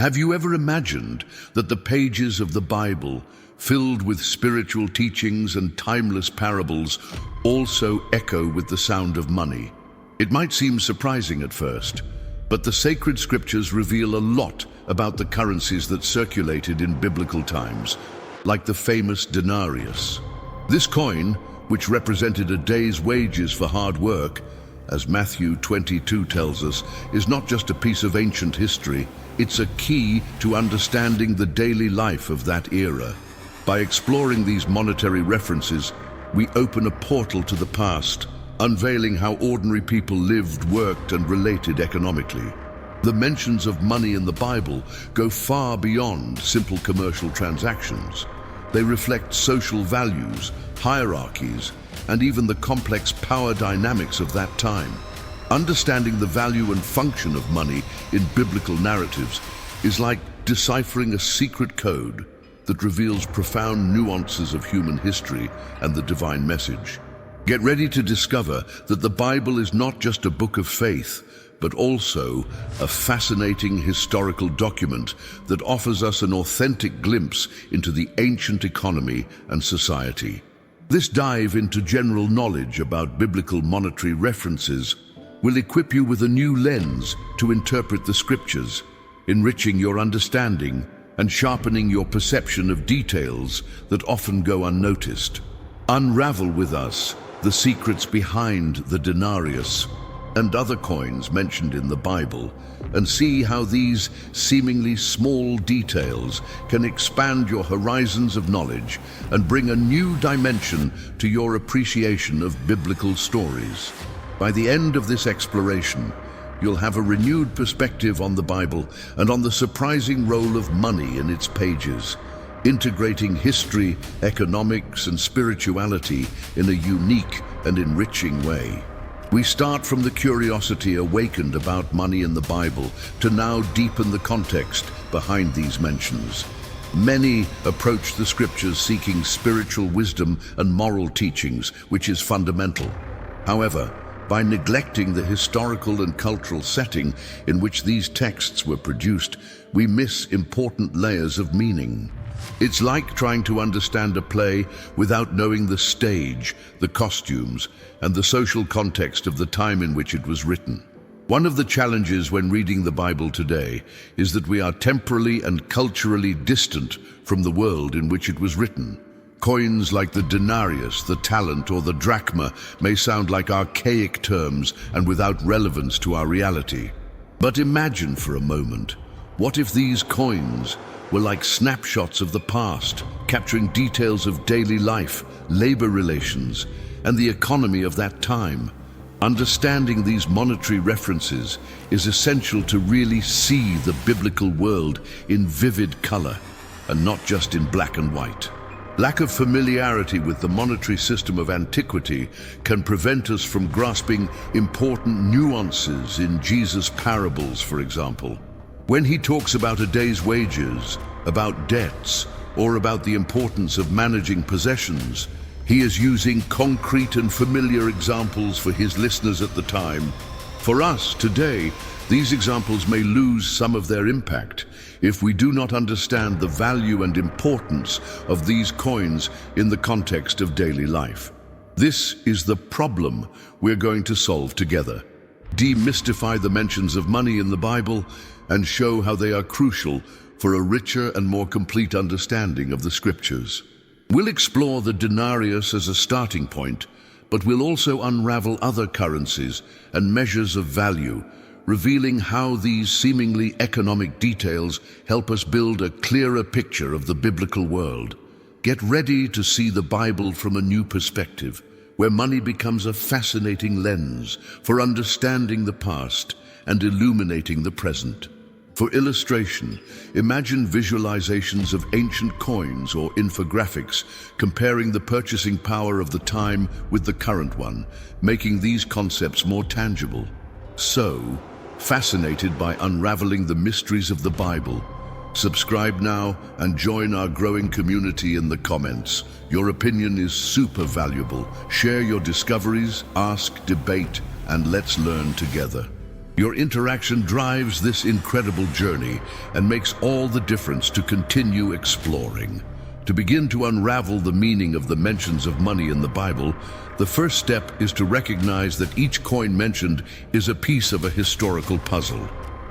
Have you ever imagined that the pages of the Bible, filled with spiritual teachings and timeless parables, also echo with the sound of money? It might seem surprising at first, but the sacred scriptures reveal a lot about the currencies that circulated in biblical times, like the famous denarius. This coin, which represented a day's wages for hard work, as Matthew 22 tells us, is not just a piece of ancient history, it's a key to understanding the daily life of that era. By exploring these monetary references, we open a portal to the past, unveiling how ordinary people lived, worked, and related economically. The mentions of money in the Bible go far beyond simple commercial transactions. They reflect social values, hierarchies, and even the complex power dynamics of that time. Understanding the value and function of money in biblical narratives is like deciphering a secret code that reveals profound nuances of human history and the divine message. Get ready to discover that the Bible is not just a book of faith, but also a fascinating historical document that offers us an authentic glimpse into the ancient economy and society. This dive into general knowledge about biblical monetary references will equip you with a new lens to interpret the scriptures, enriching your understanding and sharpening your perception of details that often go unnoticed. Unravel with us the secrets behind the denarius and other coins mentioned in the Bible, and see how these seemingly small details can expand your horizons of knowledge and bring a new dimension to your appreciation of biblical stories. By the end of this exploration, you'll have a renewed perspective on the Bible and on the surprising role of money in its pages, integrating history, economics, and spirituality in a unique and enriching way. We start from the curiosity awakened about money in the Bible to now deepen the context behind these mentions. Many approach the scriptures seeking spiritual wisdom and moral teachings, which is fundamental. However, by neglecting the historical and cultural setting in which these texts were produced, we miss important layers of meaning. It's like trying to understand a play without knowing the stage, the costumes, and the social context of the time in which it was written. One of the challenges when reading the Bible today is that we are temporally and culturally distant from the world in which it was written. Coins like the denarius, the talent, or the drachma may sound like archaic terms and without relevance to our reality. But imagine for a moment, what if these coins were like snapshots of the past, capturing details of daily life, labor relations, and the economy of that time? Understanding these monetary references is essential to really see the biblical world in vivid color, and not just in black and white. Lack of familiarity with the monetary system of antiquity can prevent us from grasping important nuances in Jesus' parables, for example. When he talks about a day's wages, about debts, or about the importance of managing possessions, he is using concrete and familiar examples for his listeners at the time. For us today, these examples may lose some of their impact if we do not understand the value and importance of these coins in the context of daily life. This is the problem we're going to solve together. Demystify the mentions of money in the Bible and show how they are crucial for a richer and more complete understanding of the scriptures. We'll explore the denarius as a starting point, but we'll also unravel other currencies and measures of value, revealing how these seemingly economic details help us build a clearer picture of the biblical world. Get ready to see the Bible from a new perspective, where money becomes a fascinating lens for understanding the past and illuminating the present. For illustration, imagine visualizations of ancient coins or infographics comparing the purchasing power of the time with the current one, making these concepts more tangible. So, fascinated by unraveling the mysteries of the Bible? Subscribe now and join our growing community in the comments. Your opinion is super valuable. Share your discoveries, ask, debate, and let's learn together. Your interaction drives this incredible journey and makes all the difference to continue exploring. To begin to unravel the meaning of the mentions of money in the Bible, the first step is to recognize that each coin mentioned is a piece of a historical puzzle.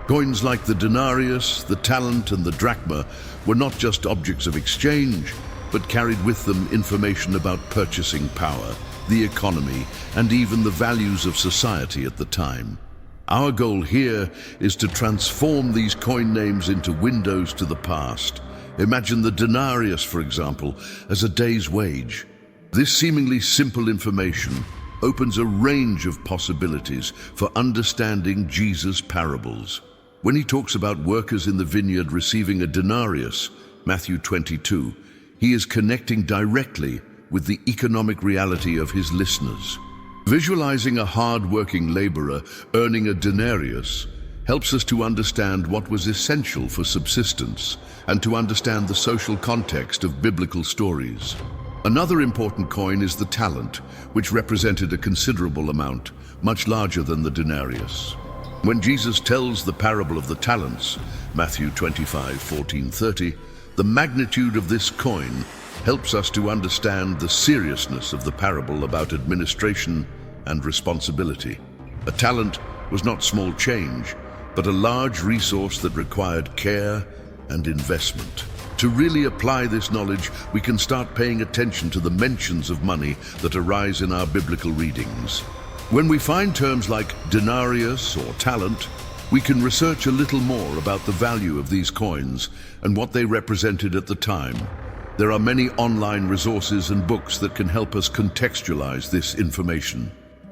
Coins like the denarius, the talent, and the drachma were not just objects of exchange, but carried with them information about purchasing power, the economy, and even the values of society at the time. Our goal here is to transform these coin names into windows to the past. Imagine the denarius, for example, as a day's wage. This seemingly simple information opens a range of possibilities for understanding Jesus' parables. When he talks about workers in the vineyard receiving a denarius, Matthew 22, he is connecting directly with the economic reality of his listeners. Visualizing a hard-working laborer earning a denarius helps us to understand what was essential for subsistence and to understand the social context of biblical stories. Another important coin is the talent, which represented a considerable amount, much larger than the denarius. When Jesus tells the parable of the talents, Matthew 25:14-30, the magnitude of this coin helps us to understand the seriousness of the parable about administration and responsibility. A talent was not small change, but a large resource that required care and investment. To really apply this knowledge, we can start paying attention to the mentions of money that arise in our biblical readings. When we find terms like denarius or talent, we can research a little more about the value of these coins and what they represented at the time. There are many online resources and books that can help us contextualize this information.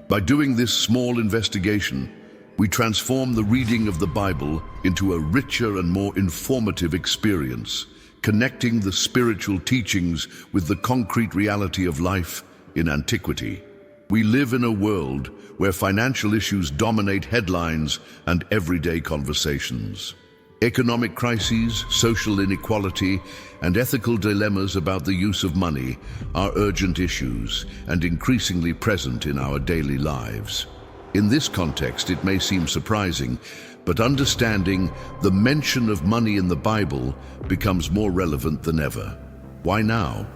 By doing this small investigation, we transform the reading of the Bible into a richer and more informative experience, connecting the spiritual teachings with the concrete reality of life in antiquity. We live in a world where financial issues dominate headlines and everyday conversations. Economic crises, social inequality, and ethical dilemmas about the use of money are urgent issues and increasingly present in our daily lives. In this context, it may seem surprising, but understanding the mention of money in the Bible becomes more relevant than ever. Why now?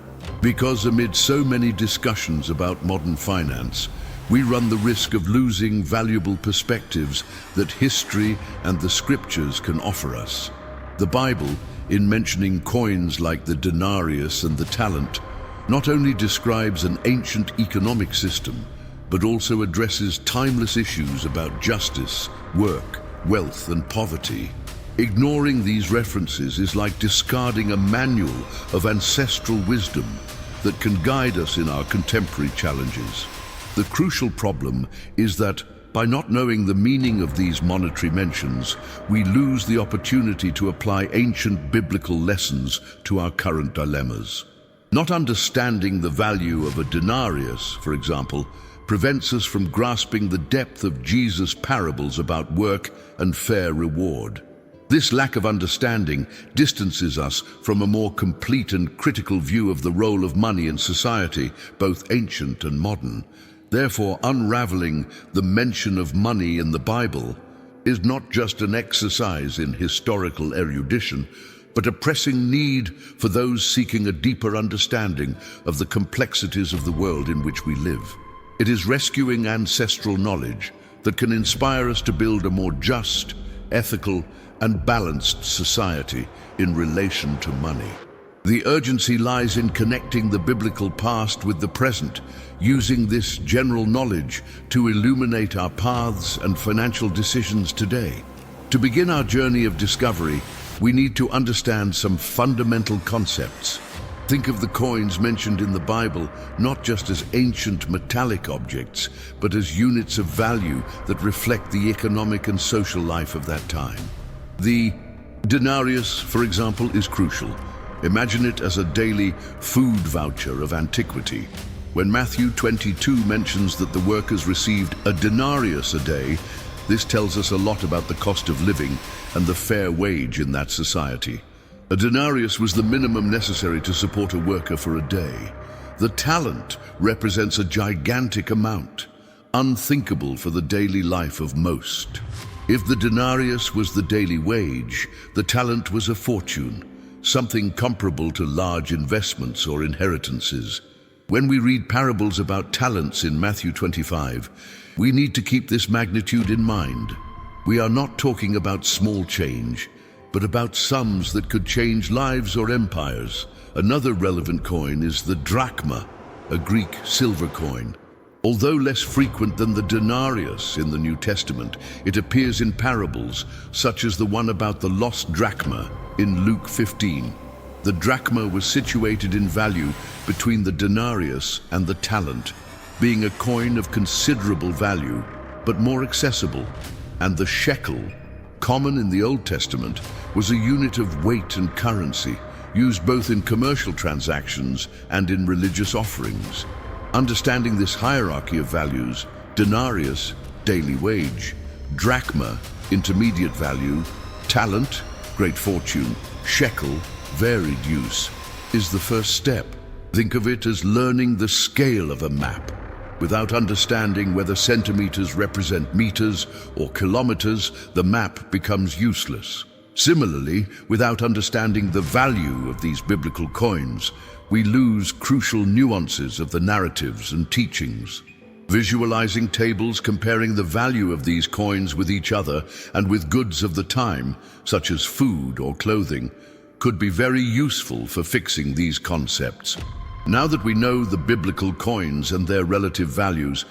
Because amid so many discussions about modern finance, we run the risk of losing valuable perspectives that history and the scriptures can offer us. The Bible, in mentioning coins like the denarius and the talent, not only describes an ancient economic system, but also addresses timeless issues about justice, work, wealth, and poverty. Ignoring these references is like discarding a manual of ancestral wisdom that can guide us in our contemporary challenges. The crucial problem is that by not knowing the meaning of these monetary mentions, we lose the opportunity to apply ancient biblical lessons to our current dilemmas. Not understanding the value of a denarius, for example, prevents us from grasping the depth of Jesus' parables about work and fair reward. This lack of understanding distances us from a more complete and critical view of the role of money in society, both ancient and modern. Therefore, unraveling the mention of money in the Bible is not just an exercise in historical erudition, but a pressing need for those seeking a deeper understanding of the complexities of the world in which we live. It is rescuing ancestral knowledge that can inspire us to build a more just, ethical, and balanced society in relation to money. The urgency lies in connecting the biblical past with the present, using this general knowledge to illuminate our paths and financial decisions today. To begin our journey of discovery, we need to understand some fundamental concepts. Think of the coins mentioned in the Bible not just as ancient metallic objects, but as units of value that reflect the economic and social life of that time. The denarius, for example, is crucial. Imagine it as a daily food voucher of antiquity. When Matthew 22 mentions that the workers received a denarius a day, this tells us a lot about the cost of living and the fair wage in that society. A denarius was the minimum necessary to support a worker for a day. The talent represents a gigantic amount, unthinkable for the daily life of most. If the denarius was the daily wage, the talent was a fortune, something comparable to large investments or inheritances. When we read parables about talents in Matthew 25, we need to keep this magnitude in mind. We are not talking about small change, but about sums that could change lives or empires. Another relevant coin is the drachma, a Greek silver coin. Although less frequent than the denarius in the New Testament, it appears in parables, such as the one about the lost drachma in Luke 15. The drachma was situated in value between the denarius and the talent, being a coin of considerable value, but more accessible. And the shekel, common in the Old Testament, was a unit of weight and currency, used both in commercial transactions and in religious offerings. Understanding this hierarchy of values, denarius, daily wage; drachma, intermediate value; talent, great fortune; shekel, varied use, is the first step. Think of it as learning the scale of a map. Without understanding whether centimeters represent meters or kilometers, the map becomes useless. Similarly, without understanding the value of these biblical coins, we lose crucial nuances of the narratives and teachings. Visualizing tables comparing the value of these coins with each other and with goods of the time, such as food or clothing, could be very useful for fixing these concepts. Now that we know the biblical coins and their relative values,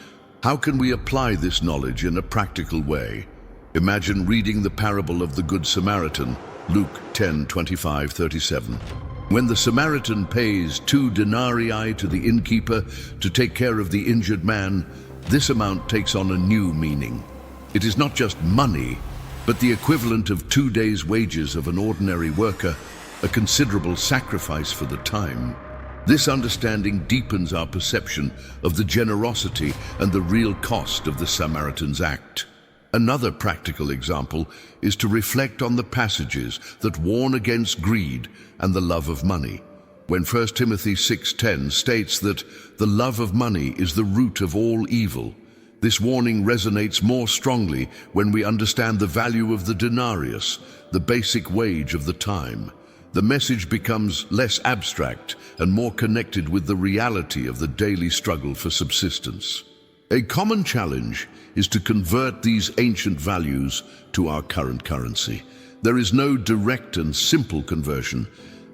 how can we apply this knowledge in a practical way? Imagine reading the parable of the Good Samaritan, Luke 10:25-37. When the Samaritan pays 2 denarii to the innkeeper to take care of the injured man, this amount takes on a new meaning. It is not just money, but the equivalent of 2 days' wages of an ordinary worker, a considerable sacrifice for the time. This understanding deepens our perception of the generosity and the real cost of the Samaritan's act. Another practical example is to reflect on the passages that warn against greed and the love of money. When 1 Timothy 6:10 states that the love of money is the root of all evil, this warning resonates more strongly when we understand the value of the denarius, the basic wage of the time. The message becomes less abstract and more connected with the reality of the daily struggle for subsistence. A common challenge is to convert these ancient values to our current currency. There is no direct and simple conversion,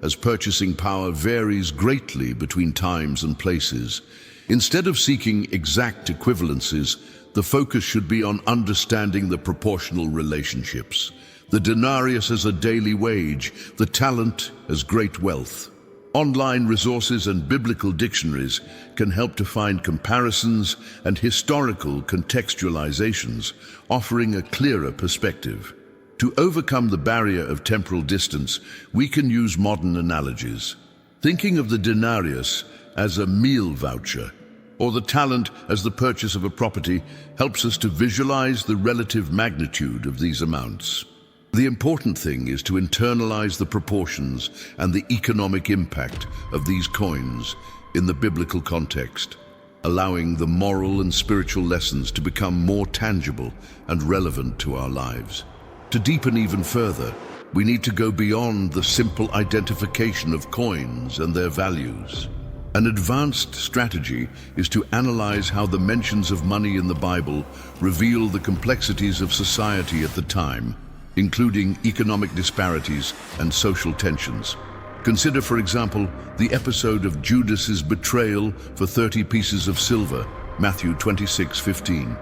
as purchasing power varies greatly between times and places. Instead of seeking exact equivalencies, the focus should be on understanding the proportional relationships. The denarius as a daily wage, the talent as great wealth. Online resources and biblical dictionaries can help to find comparisons and historical contextualizations, offering a clearer perspective. To overcome the barrier of temporal distance, we can use modern analogies. Thinking of the denarius as a meal voucher, or the talent as the purchase of a property, helps us to visualize the relative magnitude of these amounts. The important thing is to internalize the proportions and the economic impact of these coins in the biblical context, allowing the moral and spiritual lessons to become more tangible and relevant to our lives. To deepen even further, we need to go beyond the simple identification of coins and their values. An advanced strategy is to analyze how the mentions of money in the Bible reveal the complexities of society at the time, including economic disparities and social tensions. Consider, for example, the episode of Judas's betrayal for 30 pieces of silver, Matthew 26:15.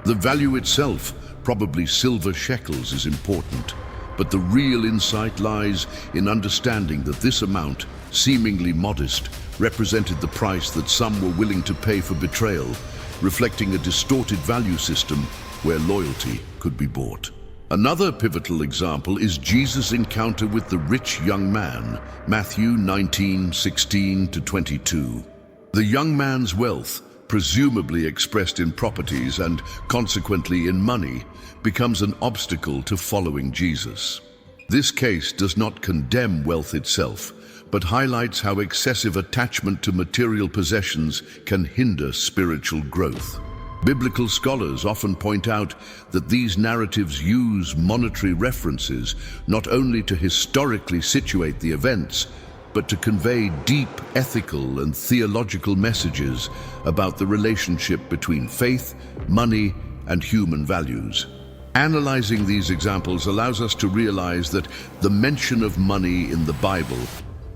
The value itself, probably silver shekels, is important, but the real insight lies in understanding that this amount, seemingly modest, represented the price that some were willing to pay for betrayal, reflecting a distorted value system where loyalty could be bought. Another pivotal example is Jesus' encounter with the rich young man, Matthew 19:16-22. The young man's wealth, presumably expressed in properties and consequently in money, becomes an obstacle to following Jesus. This case does not condemn wealth itself, but highlights how excessive attachment to material possessions can hinder spiritual growth. Biblical scholars often point out that these narratives use monetary references not only to historically situate the events, but to convey deep ethical and theological messages about the relationship between faith, money, and human values. Analyzing these examples allows us to realize that the mention of money in the Bible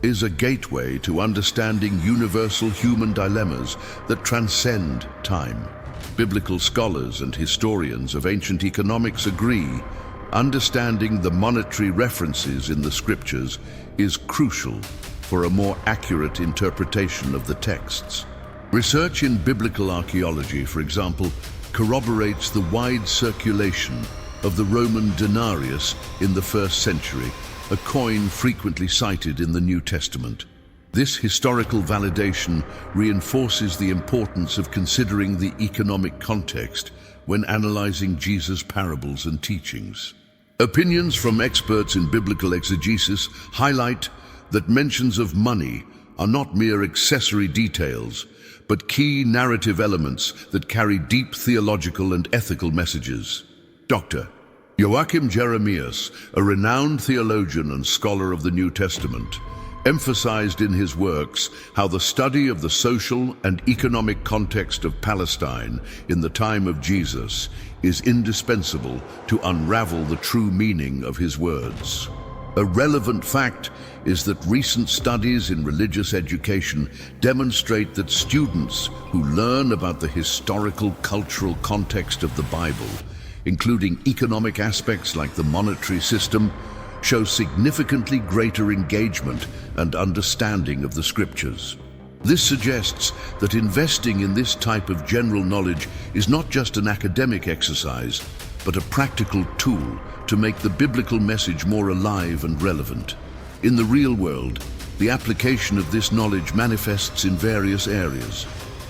is a gateway to understanding universal human dilemmas that transcend time. Biblical scholars and historians of ancient economics agree, understanding the monetary references in the scriptures is crucial for a more accurate interpretation of the texts. Research in biblical archaeology, for example, corroborates the wide circulation of the Roman denarius in the 1st century, a coin frequently cited in the New Testament. This historical validation reinforces the importance of considering the economic context when analyzing Jesus' parables and teachings. Opinions from experts in biblical exegesis highlight that mentions of money are not mere accessory details, but key narrative elements that carry deep theological and ethical messages. Dr. Joachim Jeremias, a renowned theologian and scholar of the New Testament, emphasized in his works how the study of the social and economic context of Palestine in the time of Jesus is indispensable to unravel the true meaning of his words. A relevant fact is that recent studies in religious education demonstrate that students who learn about the historical cultural context of the Bible, including economic aspects like the monetary system, show significantly greater engagement and understanding of the scriptures. This suggests that investing in this type of general knowledge is not just an academic exercise, but a practical tool to make the biblical message more alive and relevant. In the real world, the application of this knowledge manifests in various areas.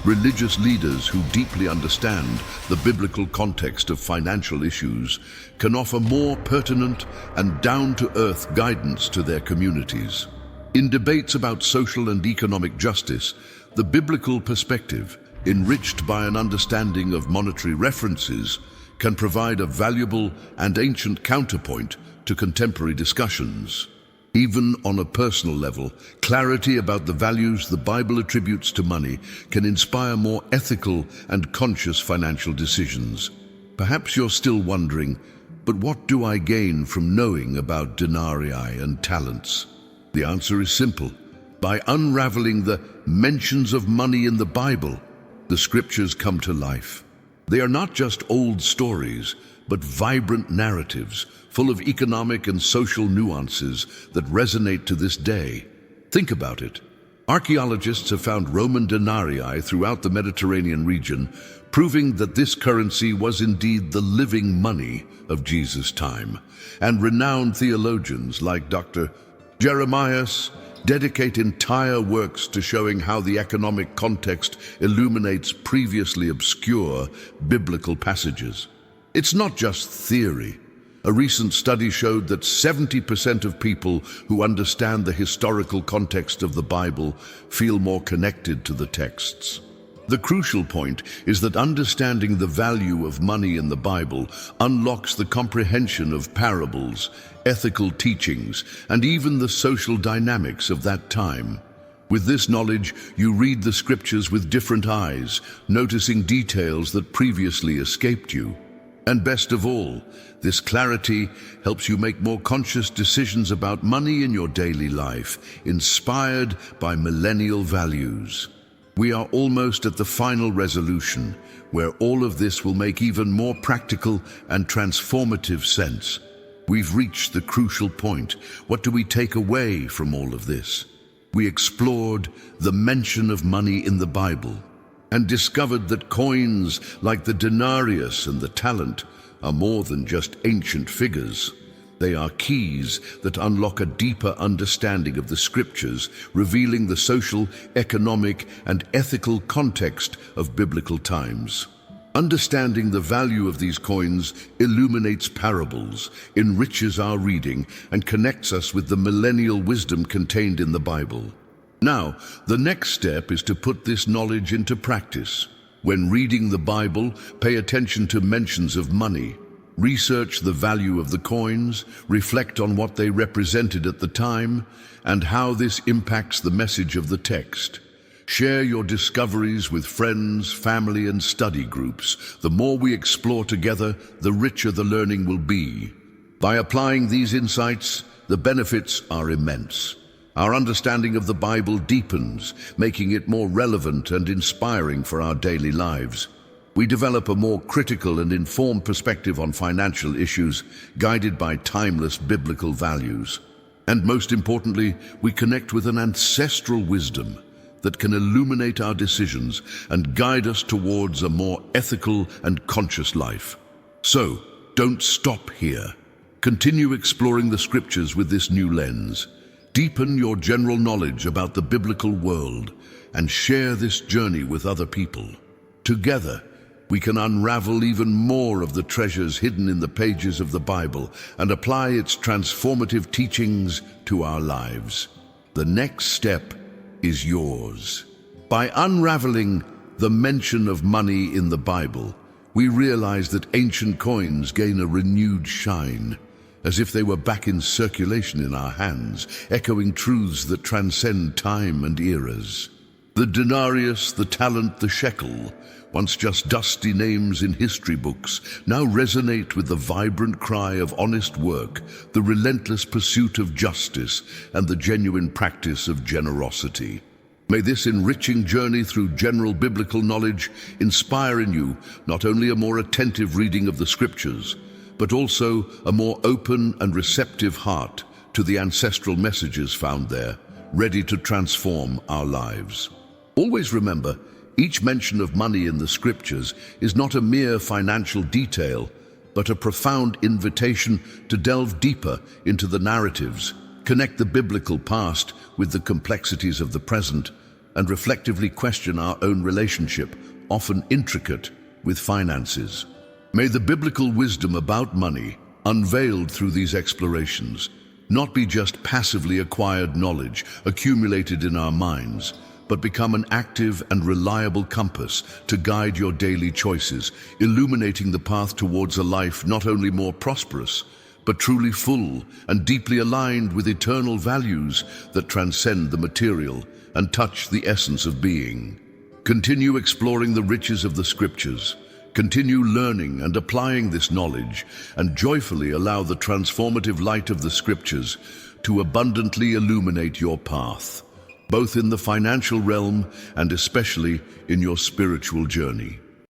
Religious leaders who deeply understand the biblical context of financial issues can offer more pertinent and down-to-earth guidance to their communities. In debates about social and economic justice, the biblical perspective, enriched by an understanding of monetary references, can provide a valuable and ancient counterpoint to contemporary discussions. Even on a personal level, clarity about the values the Bible attributes to money can inspire more ethical and conscious financial decisions. Perhaps you're still wondering, but what do I gain from knowing about denarii and talents? The answer is simple. By unraveling the mentions of money in the Bible, the scriptures come to life. They are not just old stories, but vibrant narratives full of economic and social nuances that resonate to this day. Think about it. Archaeologists have found Roman denarii throughout the Mediterranean region, proving that this currency was indeed the living money of Jesus' time. And renowned theologians like Dr. Jeremias dedicate entire works to showing how the economic context illuminates previously obscure biblical passages. It's not just theory. A recent study showed that 70% of people who understand the historical context of the Bible feel more connected to the texts. The crucial point is that understanding the value of money in the Bible unlocks the comprehension of parables, ethical teachings, and even the social dynamics of that time. With this knowledge, you read the scriptures with different eyes, noticing details that previously escaped you. And best of all, this clarity helps you make more conscious decisions about money in your daily life, inspired by millennial values. We are almost at the final resolution, where all of this will make even more practical and transformative sense. We've reached the crucial point. What do we take away from all of this? We explored the mention of money in the Bible, and discovered that coins like the denarius and the talent are more than just ancient figures. They are keys that unlock a deeper understanding of the scriptures, revealing the social, economic, and ethical context of biblical times. Understanding the value of these coins illuminates parables, enriches our reading, and connects us with the millennial wisdom contained in the Bible. Now, the next step is to put this knowledge into practice. When reading the Bible, pay attention to mentions of money. Research the value of the coins, reflect on what they represented at the time, and how this impacts the message of the text. Share your discoveries with friends, family, and study groups. The more we explore together, the richer the learning will be. By applying these insights, the benefits are immense. Our understanding of the Bible deepens, making it more relevant and inspiring for our daily lives. We develop a more critical and informed perspective on financial issues, guided by timeless biblical values. And most importantly, we connect with an ancestral wisdom that can illuminate our decisions and guide us towards a more ethical and conscious life. So, don't stop here. Continue exploring the scriptures with this new lens. Deepen your general knowledge about the biblical world and share this journey with other people. Together, we can unravel even more of the treasures hidden in the pages of the Bible and apply its transformative teachings to our lives. The next step is yours. By unraveling the mention of money in the Bible, we realize that ancient coins gain a renewed shine, as if they were back in circulation in our hands, echoing truths that transcend time and eras. The denarius, the talent, the shekel, once just dusty names in history books, now resonate with the vibrant cry of honest work, the relentless pursuit of justice, and the genuine practice of generosity. May this enriching journey through general biblical knowledge inspire in you not only a more attentive reading of the scriptures, but also a more open and receptive heart to the ancestral messages found there, ready to transform our lives. Always remember, each mention of money in the scriptures is not a mere financial detail, but a profound invitation to delve deeper into the narratives, connect the biblical past with the complexities of the present, and reflectively question our own relationship, often intricate, with finances. May the biblical wisdom about money, unveiled through these explorations, not be just passively acquired knowledge accumulated in our minds, but become an active and reliable compass to guide your daily choices, illuminating the path towards a life not only more prosperous, but truly full and deeply aligned with eternal values that transcend the material and touch the essence of being. Continue exploring the riches of the scriptures. Continue learning and applying this knowledge, and joyfully allow the transformative light of the scriptures to abundantly illuminate your path, both in the financial realm and especially in your spiritual journey.